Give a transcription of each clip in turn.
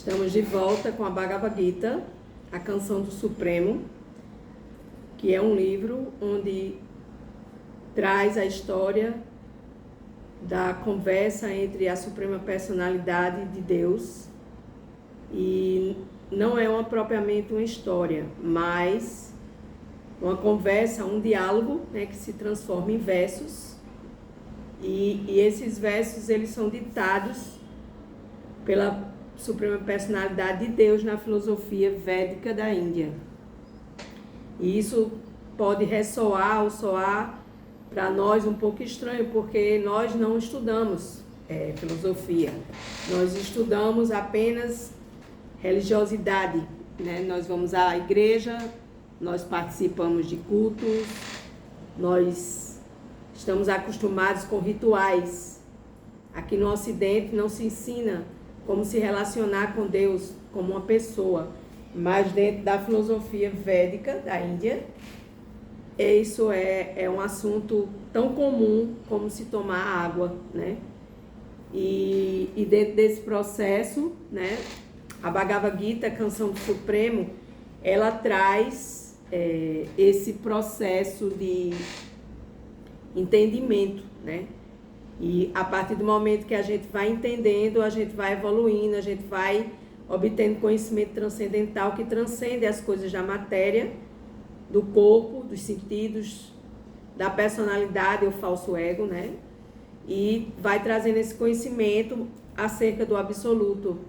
Estamos de volta com a Bhagavad Gita, a Canção do Supremo, que é um livro onde traz a história da conversa entre a Suprema Personalidade de Deus, e não é propriamente uma história, mas uma conversa, um diálogo, né, que se transforma em versos, e esses versos eles são ditados pela Suprema Personalidade de Deus na filosofia védica da Índia. E isso pode ressoar ou soar para nós um pouco estranho, porque nós não estudamos filosofia, nós estudamos apenas religiosidade, né? Nós vamos à igreja, nós participamos de cultos, nós estamos acostumados com rituais. Aqui no Ocidente não se ensina como se relacionar com Deus como uma pessoa, mas dentro da filosofia védica da Índia, isso é um assunto tão comum como se tomar água, né? E dentro desse processo, né, a Bhagavad Gita, a Canção do Supremo, ela traz esse processo de entendimento, né? E a partir do momento que a gente vai entendendo, a gente vai evoluindo, a gente vai obtendo conhecimento transcendental que transcende as coisas da matéria, do corpo, dos sentidos, da personalidade ou falso ego, né? E vai trazendo esse conhecimento acerca do absoluto.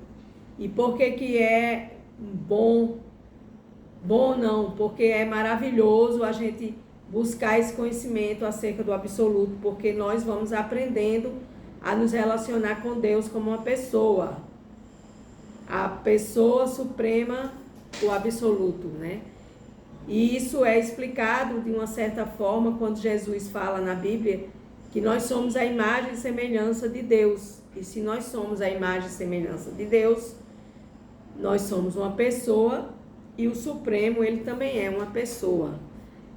E por que é bom? Bom não, porque é maravilhoso a gente buscar esse conhecimento acerca do absoluto, porque nós vamos aprendendo a nos relacionar com Deus como uma pessoa. A pessoa suprema, o absoluto, né? E isso é explicado de uma certa forma quando Jesus fala na Bíblia que nós somos a imagem e semelhança de Deus. E se nós somos a imagem e semelhança de Deus, nós somos uma pessoa, e o Supremo, ele também é uma pessoa.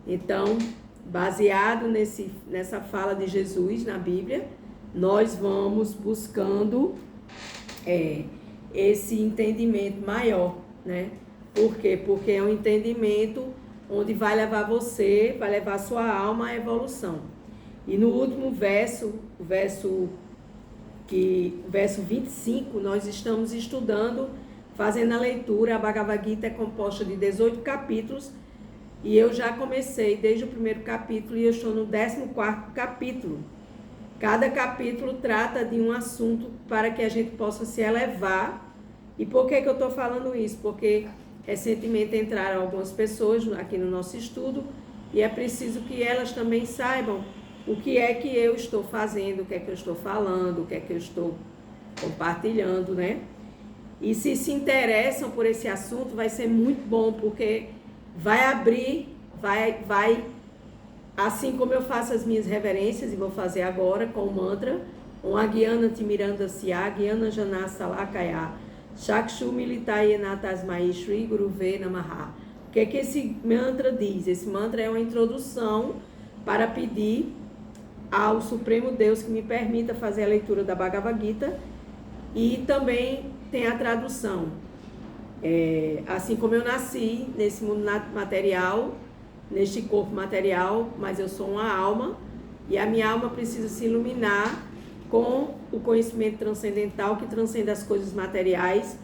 Então, baseado nessa fala de Jesus na Bíblia, nós vamos buscando esse entendimento maior, né? Por quê? Porque é um entendimento onde vai levar você, vai levar sua alma à evolução. E no último verso, o verso 25, nós estamos estudando, fazendo a leitura. A Bhagavad Gita é composta de 18 capítulos, e eu já comecei desde o primeiro capítulo e eu estou no 14º capítulo. Cada capítulo trata de um assunto para que a gente possa se elevar. E por que eu estou falando isso? Porque recentemente entraram algumas pessoas aqui no nosso estudo e é preciso que elas também saibam o que é que eu estou fazendo, o que é que eu estou falando, o que é que eu estou compartilhando, né? E se interessam por esse assunto, vai ser muito bom, porque vai abrir, vai, assim como eu faço as minhas reverências, e vou fazer agora com o mantra, Agyana Timiranda Sya, Gyana Jana Salakaya, Chakshu Militaye Natasmai Shri Guruve Namaha. O que é que esse mantra diz? Esse mantra é uma introdução para pedir ao Supremo Deus que me permita fazer a leitura da Bhagavad Gita, e também tem a tradução. Assim como eu nasci nesse mundo material, neste corpo material, mas eu sou uma alma, e a minha alma precisa se iluminar com o conhecimento transcendental que transcende as coisas materiais.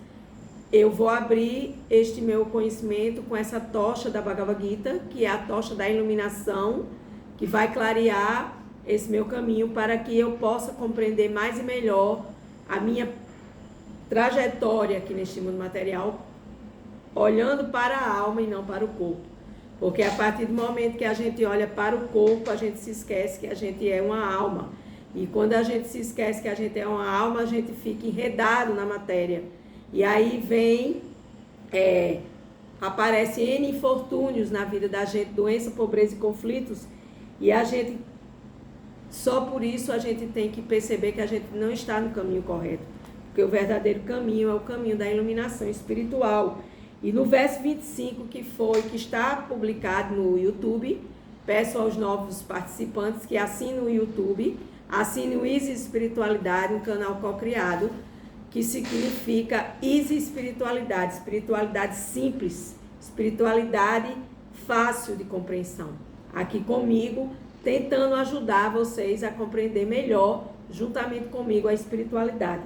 Eu vou abrir este meu conhecimento com essa tocha da Bhagavad Gita, que é a tocha da iluminação, que vai clarear esse meu caminho para que eu possa compreender mais e melhor a minha trajetória aqui neste mundo material, olhando para a alma e não para o corpo. Porque a partir do momento que a gente olha para o corpo, a gente se esquece que a gente é uma alma. E quando a gente se esquece que a gente é uma alma, a gente fica enredado na matéria. E aí aparecem N infortúnios na vida da gente, doença, pobreza e conflitos, e a gente, só por isso a gente tem que perceber que a gente não está no caminho correto, porque o verdadeiro caminho é o caminho da iluminação espiritual. E no verso 25, que está publicado no YouTube, peço aos novos participantes que assinem o YouTube, assinem o Easy Espiritualidade, um canal co-criado, que significa easy espiritualidade, espiritualidade simples, espiritualidade fácil de compreensão. Aqui comigo, tentando ajudar vocês a compreender melhor, juntamente comigo, a espiritualidade.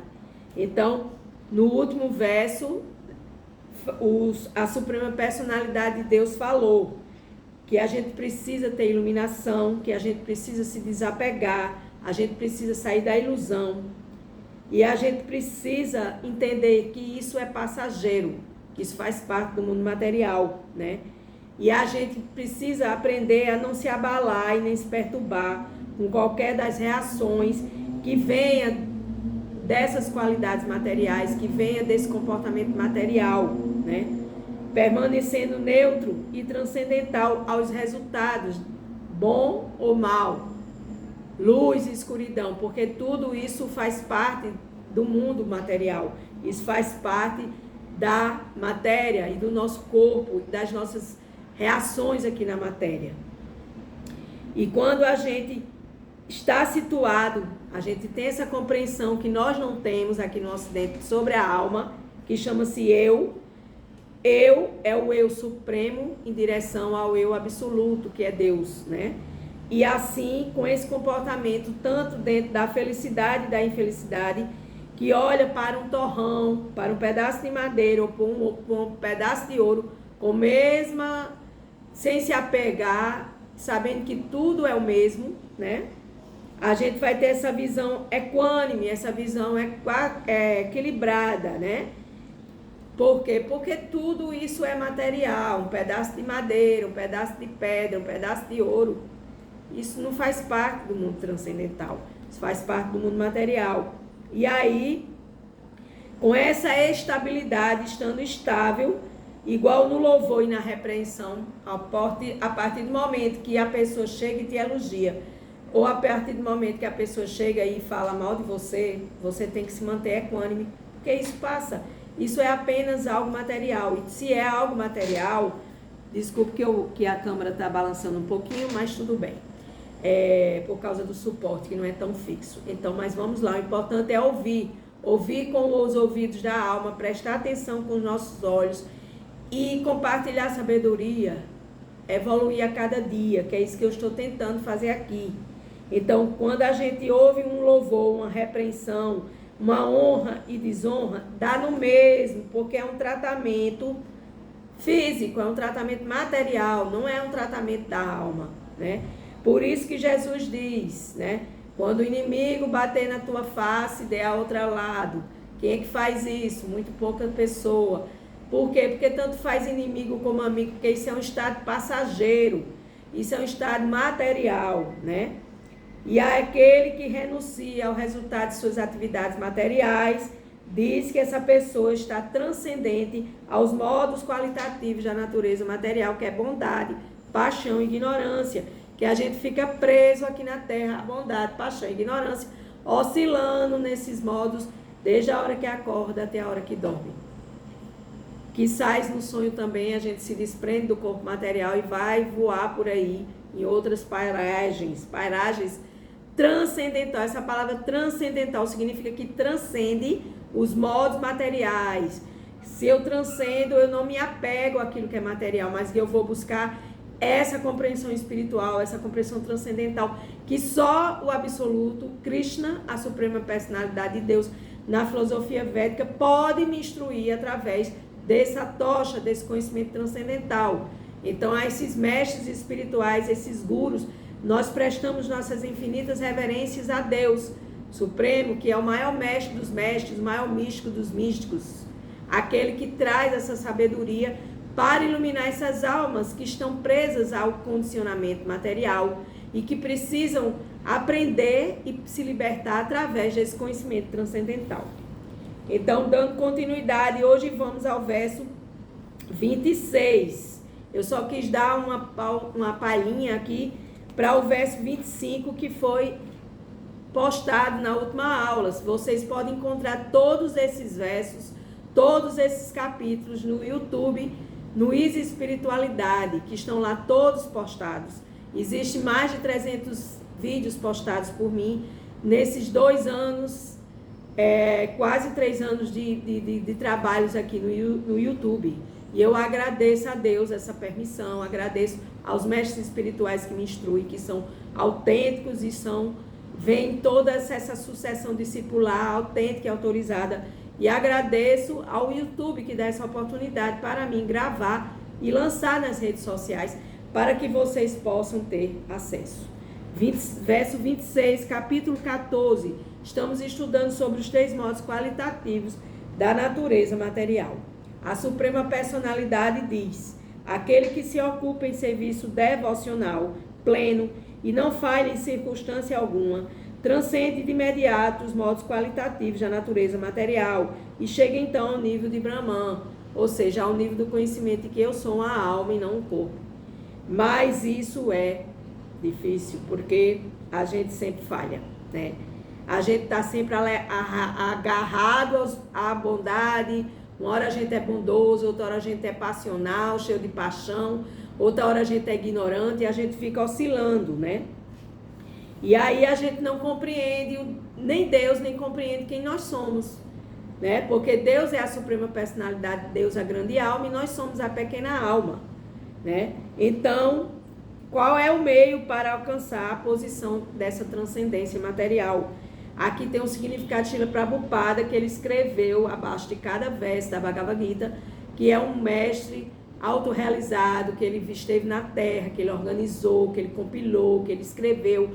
Então, no último verso, a Suprema Personalidade de Deus falou que a gente precisa ter iluminação, que a gente precisa se desapegar, a gente precisa sair da ilusão e a gente precisa entender que isso é passageiro, que isso faz parte do mundo material, né? E a gente precisa aprender a não se abalar e nem se perturbar com qualquer das reações que venha dessas qualidades materiais, que venha desse comportamento material, né? Permanecendo neutro e transcendental aos resultados, bom ou mal, luz e escuridão, porque tudo isso faz parte do mundo material, isso faz parte da matéria e do nosso corpo, das nossas reações aqui na matéria. E quando a gente está situado, a gente tem essa compreensão que nós não temos aqui no Ocidente sobre a alma, que chama-se eu. Eu é o eu supremo em direção ao eu absoluto, que é Deus, né? E assim, com esse comportamento, tanto dentro da felicidade e da infelicidade, que olha para um torrão, para um pedaço de madeira ou para um pedaço de ouro, sem se apegar, sabendo que tudo é o mesmo, né? A gente vai ter essa visão equânime, essa visão equilibrada, né? Por quê? Porque tudo isso é material, um pedaço de madeira, um pedaço de pedra, um pedaço de ouro. Isso não faz parte do mundo transcendental, isso faz parte do mundo material. E aí, com essa estabilidade, estando estável, igual no louvor e na repreensão, a partir do momento que a pessoa chega e te elogia, ou a partir do momento que a pessoa chega e fala mal de você, você tem que se manter equânime, porque isso passa. Isso é apenas algo material. E se é algo material, desculpe que a câmera está balançando um pouquinho, mas tudo bem. Por causa do suporte, que não é tão fixo. Então, mas vamos lá, o importante é ouvir. Ouvir com os ouvidos da alma, prestar atenção com os nossos olhos e compartilhar sabedoria, evoluir a cada dia, que é isso que eu estou tentando fazer aqui. Então, quando a gente ouve um louvor, uma repreensão, uma honra e desonra, dá no mesmo, porque é um tratamento físico, é um tratamento material, não é um tratamento da alma, né? Por isso que Jesus diz, né? Quando o inimigo bater na tua face, dê a outra ao lado. Quem é que faz isso? Muito pouca pessoa. Por quê? Porque tanto faz inimigo como amigo, porque isso é um estado passageiro, isso é um estado material, né? E aquele que renuncia ao resultado de suas atividades materiais, diz que essa pessoa está transcendente aos modos qualitativos da natureza material, que é bondade, paixão e ignorância, que a gente fica preso aqui na Terra, a bondade, paixão e ignorância, oscilando nesses modos, desde a hora que acorda até a hora que dorme. Que sai no sonho também, a gente se desprende do corpo material e vai voar por aí em outras pairagens transcendental. Essa palavra transcendental significa que transcende os modos materiais. Se eu transcendo, eu não me apego àquilo que é material, mas eu vou buscar essa compreensão espiritual, essa compreensão transcendental, que só o absoluto, Krishna, a Suprema Personalidade de Deus, na filosofia védica, pode me instruir através dessa tocha, desse conhecimento transcendental. Então, a esses mestres espirituais, esses gurus, nós prestamos nossas infinitas reverências a Deus Supremo, que é o maior mestre dos mestres, o maior místico dos místicos, aquele que traz essa sabedoria para iluminar essas almas que estão presas ao condicionamento material e que precisam aprender e se libertar através desse conhecimento transcendental. Então, dando continuidade, hoje vamos ao verso 26. Eu só quis dar uma palhinha aqui para o verso 25, que foi postado na última aula. Vocês podem encontrar todos esses versos, todos esses capítulos no YouTube, no Easy Espiritualidade, que estão lá todos postados. Existem mais de 300 vídeos postados por mim nesses 2 anos quase 3 anos de trabalhos aqui no YouTube. E eu agradeço a Deus essa permissão, agradeço aos mestres espirituais que me instruem, que são autênticos e vem toda essa sucessão discipular autêntica e autorizada. E agradeço ao YouTube que dá essa oportunidade para mim gravar e lançar nas redes sociais para que vocês possam ter acesso. Verso 26, capítulo 14. Estamos estudando sobre os 3 modos qualitativos da natureza material. A Suprema Personalidade diz: aquele que se ocupa em serviço devocional pleno e não falha em circunstância alguma, transcende de imediato os modos qualitativos da natureza material e chega então ao nível de Brahman, ou seja, ao nível do conhecimento de que eu sou uma alma e não um corpo. Mas isso é difícil, porque a gente sempre falha, né? A gente está sempre agarrado à bondade. Uma hora a gente é bondoso, outra hora a gente é passional, cheio de paixão, outra hora a gente é ignorante e a gente fica oscilando, né? E aí a gente não compreende nem Deus, nem compreende quem nós somos, né? Porque Deus é a suprema personalidade, Deus é a grande alma e nós somos a pequena alma, né? Então, qual é o meio para alcançar a posição dessa transcendência material? Aqui tem um significado de Srila Prabhupada que ele escreveu abaixo de cada verso da Bhagavad Gita, que é um mestre autorrealizado, que ele esteve na Terra, que ele organizou, que ele compilou, que ele escreveu,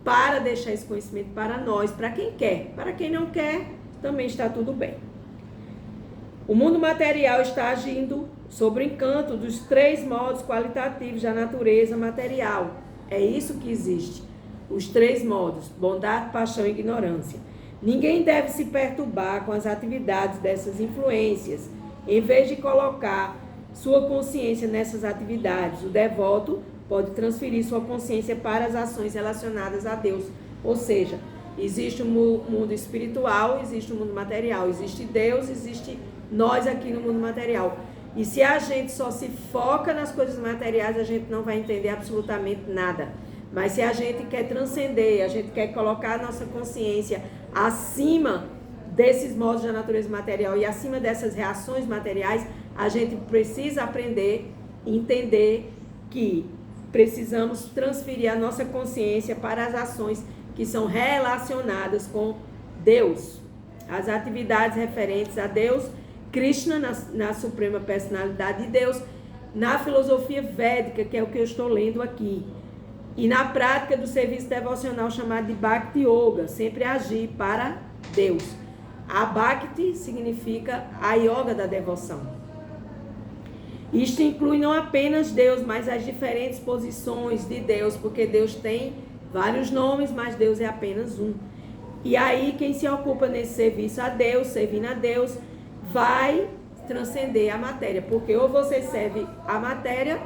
para deixar esse conhecimento para nós, para quem quer. Para quem não quer, também está tudo bem. O mundo material está agindo sobre o encanto dos 3 modos qualitativos da natureza material. É isso que existe. Os 3 modos: bondade, paixão e ignorância. Ninguém deve se perturbar com as atividades dessas influências. Em vez de colocar sua consciência nessas atividades, o devoto pode transferir sua consciência para as ações relacionadas a Deus. Ou seja, existe o mundo espiritual, existe o mundo material. Existe Deus, existe nós aqui no mundo material. E se a gente só se foca nas coisas materiais, a gente não vai entender absolutamente nada. Mas se a gente quer transcender, a gente quer colocar a nossa consciência acima desses modos da natureza material e acima dessas reações materiais, a gente precisa aprender e entender que precisamos transferir a nossa consciência para as ações que são relacionadas com Deus. As atividades referentes a Deus, Krishna na Suprema Personalidade de Deus, na filosofia védica, que é o que eu estou lendo aqui. E na prática do serviço devocional chamado de Bhakti Yoga, sempre agir para Deus. A Bhakti significa a yoga da devoção. Isto inclui não apenas Deus, mas as diferentes posições de Deus, porque Deus tem vários nomes, mas Deus é apenas um. E aí quem se ocupa nesse serviço a Deus, servindo a Deus, vai transcender a matéria, porque ou você serve a matéria,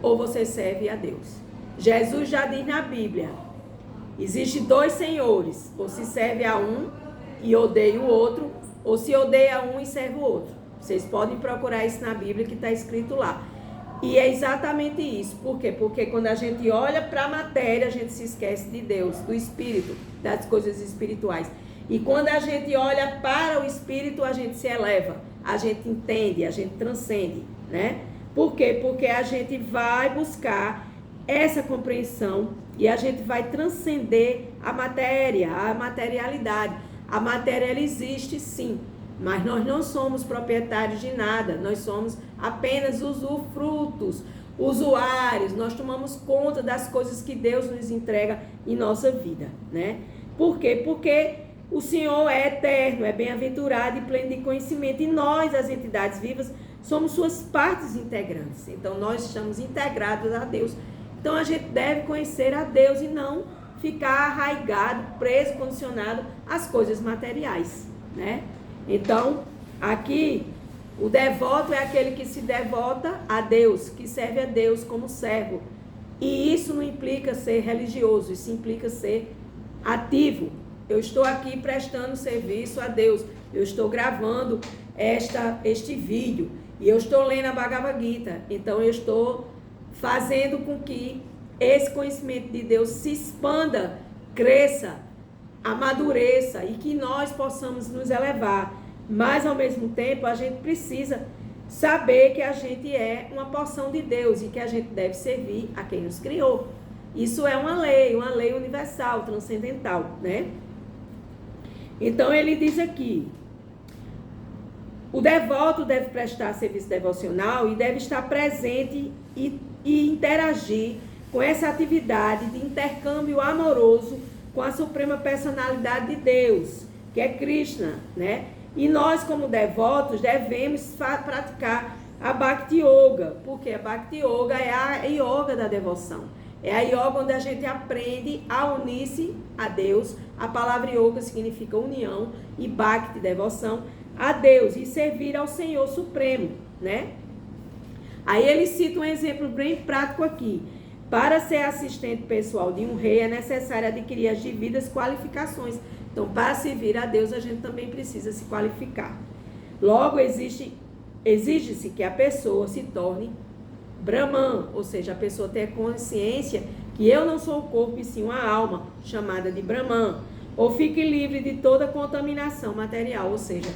ou você serve a Deus. Jesus já diz na Bíblia, existe 2 senhores, ou se serve a um e odeia o outro, ou se odeia um e serve o outro. Vocês podem procurar isso na Bíblia que está escrito lá. E é exatamente isso. Por quê? Porque quando a gente olha para a matéria, a gente se esquece de Deus, do Espírito, das coisas espirituais. E quando a gente olha para o Espírito, a gente se eleva, a gente entende, a gente transcende, né? Por quê? Porque a gente vai buscar essa compreensão e a gente vai transcender a matéria, a materialidade. A matéria, ela existe sim, mas nós não somos proprietários de nada, nós somos apenas usufrutos, usuários, nós tomamos conta das coisas que Deus nos entrega em nossa vida, né? Por quê? Porque o Senhor é eterno, é bem-aventurado e pleno de conhecimento, e nós, as entidades vivas, somos suas partes integrantes, então nós estamos integrados a Deus. Então a gente deve conhecer a Deus e não ficar arraigado, preso, condicionado às coisas materiais, né? Então, aqui, o devoto é aquele que se devota a Deus, que serve a Deus como servo. E isso não implica ser religioso, isso implica ser ativo. Eu estou aqui prestando serviço a Deus, eu estou gravando este vídeo e eu estou lendo a Bhagavad Gita, então eu estou fazendo com que esse conhecimento de Deus se expanda, cresça amadureça e que nós possamos nos elevar. Mas, ao mesmo tempo, a gente precisa saber que a gente é uma porção de Deus e que a gente deve servir a quem nos criou. Isso é uma lei universal, transcendental, né? Então, ele diz aqui, o devoto deve prestar serviço devocional e deve estar presente e interagir com essa atividade de intercâmbio amoroso com a suprema personalidade de Deus, que é Krishna, né? E nós, como devotos, devemos praticar a Bhakti Yoga, porque a Bhakti Yoga é a yoga da devoção. É a yoga onde a gente aprende a unir-se a Deus. A palavra yoga significa união e Bhakti, devoção, a Deus e servir ao Senhor Supremo, né? Aí ele cita um exemplo bem prático aqui. Para ser assistente pessoal de um rei é necessário adquirir as devidas qualificações. Então, para servir a Deus, a gente também precisa se qualificar. Logo, exige-se que a pessoa se torne Brahman, ou seja, a pessoa tenha consciência que eu não sou o corpo e sim uma alma, chamada de Brahman. Ou fique livre de toda contaminação material, ou seja,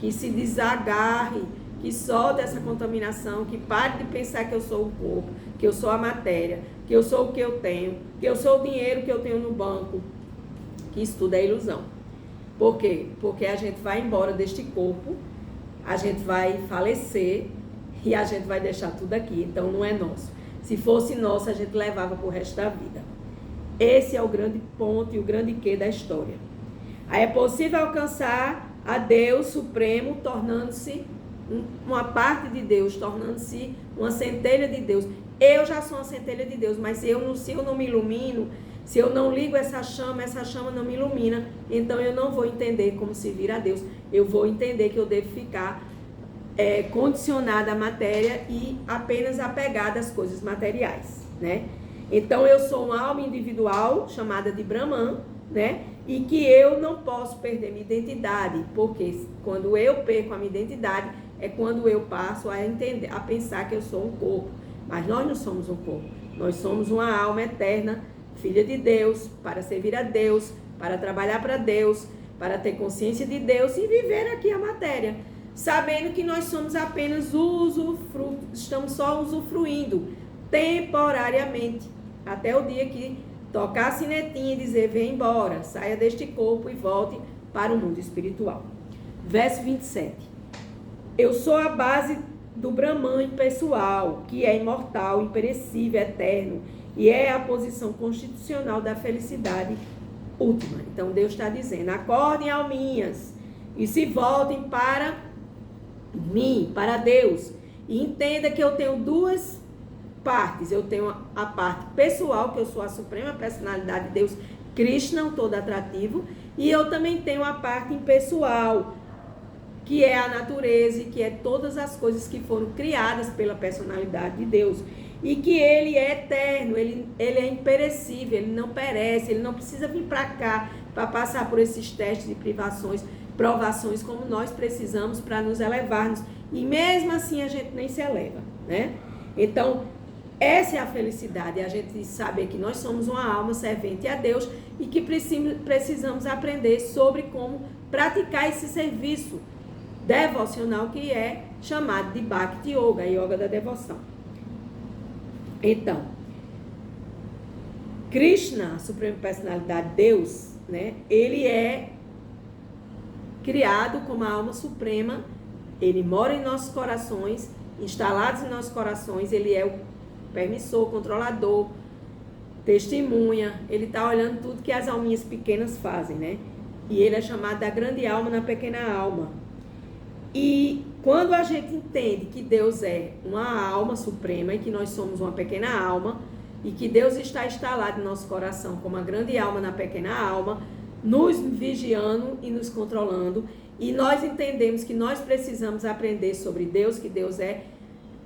que se desagarre, que solte essa contaminação, que pare de pensar que eu sou o corpo, que eu sou a matéria, que eu sou o que eu tenho, que eu sou o dinheiro que eu tenho no banco, que isso tudo é ilusão. Por quê? Porque a gente vai embora deste corpo, a gente vai falecer e a gente vai deixar tudo aqui, então não é nosso. Se fosse nosso, a gente levava para o resto da vida. Esse é o grande ponto e o grande quê da história. Aí é possível alcançar a Deus Supremo, tornando-se uma parte de Deus, tornando-se uma centelha de Deus. Eu já sou uma centelha de Deus, mas se eu não me ilumino, se eu não ligo essa chama não me ilumina, então eu não vou entender como servir a Deus. Eu vou entender que eu devo ficar condicionada à matéria e apenas apegada às coisas materiais, né? Então eu sou uma alma individual, chamada de Brahman, né? E que eu não posso perder minha identidade, porque quando eu perco a minha identidade, é quando eu passo a pensar que eu sou um corpo. Mas nós não somos um corpo, nós somos uma alma eterna, filha de Deus, para servir a Deus, para trabalhar para Deus, para ter consciência de Deus e viver aqui a matéria, sabendo que nós somos apenas estamos só usufruindo temporariamente, até o dia que tocar a sinetinha e dizer, vem embora, saia deste corpo e volte para o mundo espiritual. Verso 27. Eu sou a base do Brahman pessoal, que é imortal, imperecível, eterno, e é a posição constitucional da felicidade última. Então Deus está dizendo, acordem alminhas e se voltem para mim, para Deus, e entenda que eu tenho duas partes. Eu tenho a parte pessoal, que eu sou a suprema personalidade de Deus, Krishna, o todo atrativo, e eu também tenho a parte impessoal, que é a natureza e que é todas as coisas que foram criadas pela personalidade de Deus. E que ele é eterno, ele é imperecível, ele não perece, ele não precisa vir para cá para passar por esses testes de provações como nós precisamos para nos elevarmos. E mesmo assim a gente nem se eleva, né? Então, essa é a felicidade, a gente saber que nós somos uma alma servente a Deus e que precisamos aprender sobre como praticar esse serviço devocional que é chamado de Bhakti Yoga, a yoga da devoção. Então, Krishna, a suprema personalidade de Deus, né? Ele é criado como a alma suprema, ele mora em nossos corações, instalados em nossos corações, ele é o permissor, controlador, testemunha, ele está olhando tudo que as alminhas pequenas fazem, né? E ele é chamado da grande alma na pequena alma. E quando a gente entende que Deus é uma alma suprema e que nós somos uma pequena alma e que Deus está instalado em nosso coração como a grande alma na pequena alma, nos vigiando e nos controlando, e nós entendemos que nós precisamos aprender sobre Deus, que Deus é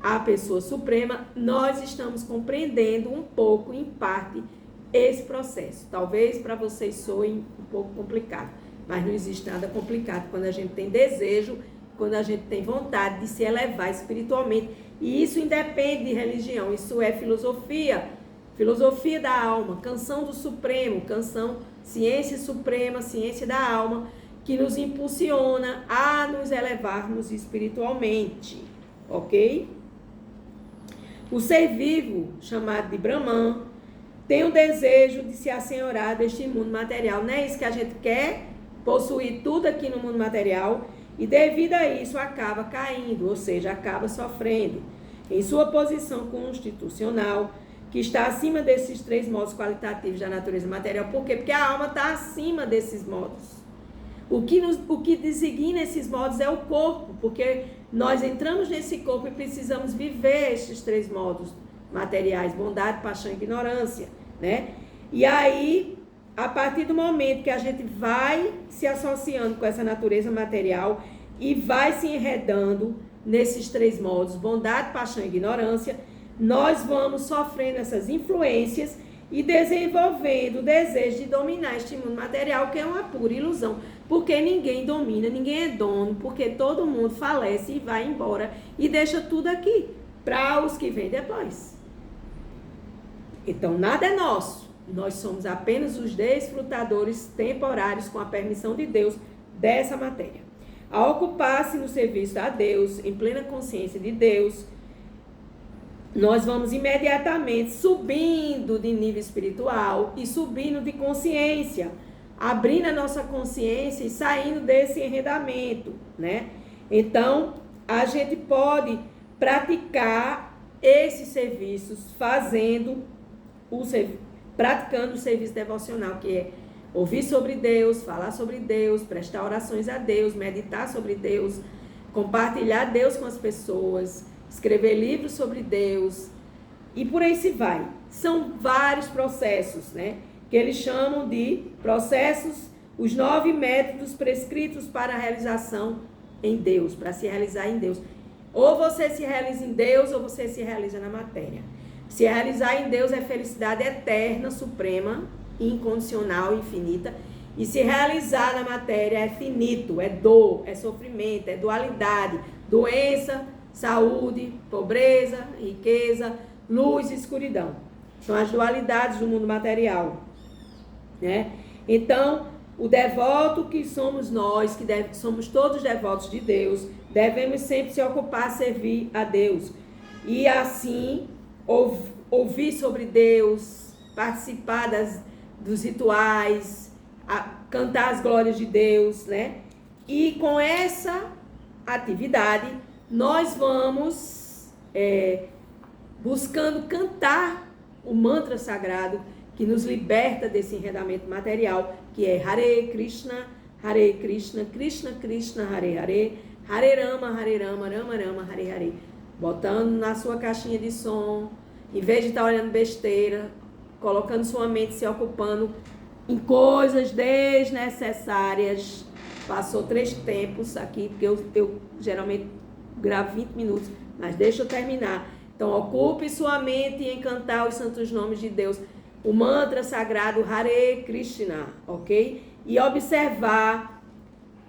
a pessoa suprema, nós estamos compreendendo um pouco, em parte, esse processo. Talvez para vocês soe um pouco complicado, mas não existe nada complicado quando a gente tem desejo, quando a gente tem vontade de se elevar espiritualmente. E isso independe de religião, isso é filosofia, filosofia da alma, canção do Supremo, canção ciência suprema, ciência da alma, que nos impulsiona a nos elevarmos espiritualmente, ok? O ser vivo, chamado de Brahman, tem o desejo de se assenhorar deste mundo material. Não é isso que a gente quer? Possuir tudo aqui no mundo material, e devido a isso acaba caindo, ou seja, acaba sofrendo em sua posição constitucional, que está acima desses 3 modos qualitativos da natureza material. Por quê? Porque a alma está acima desses modos. O que designa esses modos é o corpo, porque nós entramos nesse corpo e precisamos viver esses 3 modos materiais, bondade, paixão e ignorância, né? E aí, a partir do momento que a gente vai se associando com essa natureza material e vai se enredando nesses 3 modos, bondade, paixão e ignorância, nós vamos sofrendo essas influências e desenvolvendo o desejo de dominar este mundo material, que é uma pura ilusão, porque ninguém domina, ninguém é dono, porque todo mundo falece e vai embora e deixa tudo aqui para os que vêm depois. Então, nada é nosso. Nós somos apenas os desfrutadores temporários, com a permissão de Deus, dessa matéria. Ao ocupar-se no serviço a Deus, em plena consciência de Deus, nós vamos imediatamente subindo de nível espiritual e subindo de consciência, abrindo a nossa consciência e saindo desse enredamento, né? Então, a gente pode praticar esses serviços praticando o serviço devocional, que é ouvir sobre Deus, falar sobre Deus, prestar orações a Deus, meditar sobre Deus, compartilhar Deus com as pessoas, escrever livros sobre Deus, e por aí se vai. São vários processos, né? Que eles chamam de processos, os 9 métodos prescritos para a realização em Deus, para se realizar em Deus. Ou você se realiza em Deus, ou você se realiza na matéria. Se realizar em Deus é felicidade eterna, suprema, incondicional, infinita. E se realizar na matéria é finito, é dor, é sofrimento, é dualidade, doença, saúde, pobreza, riqueza, luz e escuridão. São as dualidades do mundo material, né? Então, o devoto que somos nós, somos todos devotos de Deus, devemos sempre se ocupar, servir a Deus. E assim, ouvir sobre Deus, participar dos rituais, cantar as glórias de Deus, né? E com essa atividade, nós vamos buscando cantar o mantra sagrado que nos liberta desse enredamento material, que é Hare Krishna, Krishna Krishna, Hare Hare, Hare Rama, Rama Rama, Hare Hare. Botando na sua caixinha de som, em vez de estar olhando besteira, colocando sua mente se ocupando em coisas desnecessárias. Passou 3 tempos aqui, porque eu geralmente gravo 20 minutos, mas deixa eu terminar. Então, ocupe sua mente em cantar os santos nomes de Deus, o mantra sagrado Hare Krishna, ok? E observar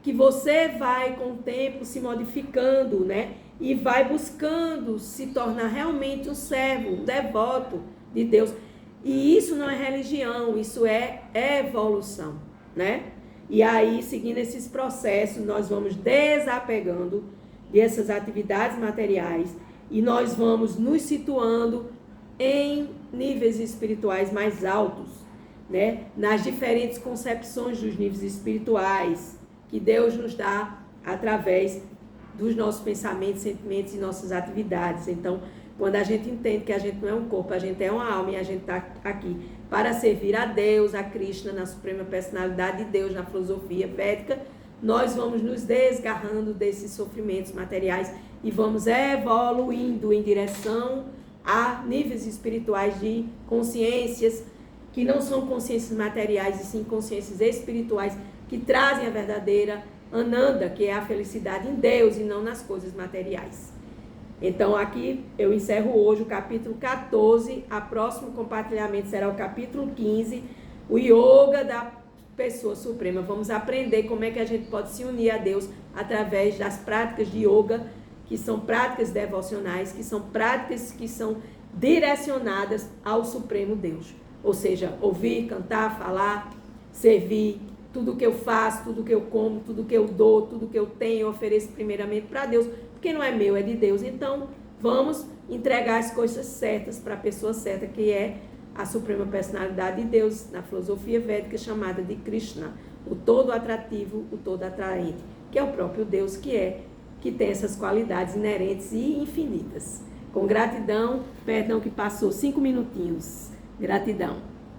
que você vai com o tempo se modificando, né? E vai buscando se tornar realmente um servo, um devoto de Deus. E isso não é religião, isso é evolução, né? E aí, seguindo esses processos, nós vamos desapegando dessas atividades materiais e nós vamos nos situando em níveis espirituais mais altos, né? Nas diferentes concepções dos níveis espirituais que Deus nos dá através dos nossos pensamentos, sentimentos e nossas atividades. Então, quando a gente entende que a gente não é um corpo, a gente é uma alma e a gente está aqui para servir a Deus, a Krishna, na suprema personalidade de Deus, na filosofia védica, nós vamos nos desgarrando desses sofrimentos materiais e vamos evoluindo em direção a níveis espirituais de consciências que não são consciências materiais, e sim consciências espirituais que trazem a verdadeira Ananda, que é a felicidade em Deus e não nas coisas materiais. Então, aqui eu encerro hoje o capítulo 14, a próximo compartilhamento será o capítulo 15, o Yoga da Pessoa Suprema. Vamos aprender como é que a gente pode se unir a Deus através das práticas de yoga, que são práticas devocionais, que são práticas que são direcionadas ao Supremo Deus. Ou seja, ouvir, cantar, falar, servir, tudo que eu faço, tudo que eu como, tudo que eu dou, tudo que eu tenho, eu ofereço primeiramente para Deus, porque não é meu, é de Deus. Então, vamos entregar as coisas certas para a pessoa certa, que é a suprema personalidade de Deus, na filosofia védica chamada de Krishna, o todo atrativo, o todo atraente, que é o próprio Deus que tem essas qualidades inerentes e infinitas. Com gratidão, perdão que passou 5 minutinhos. Gratidão.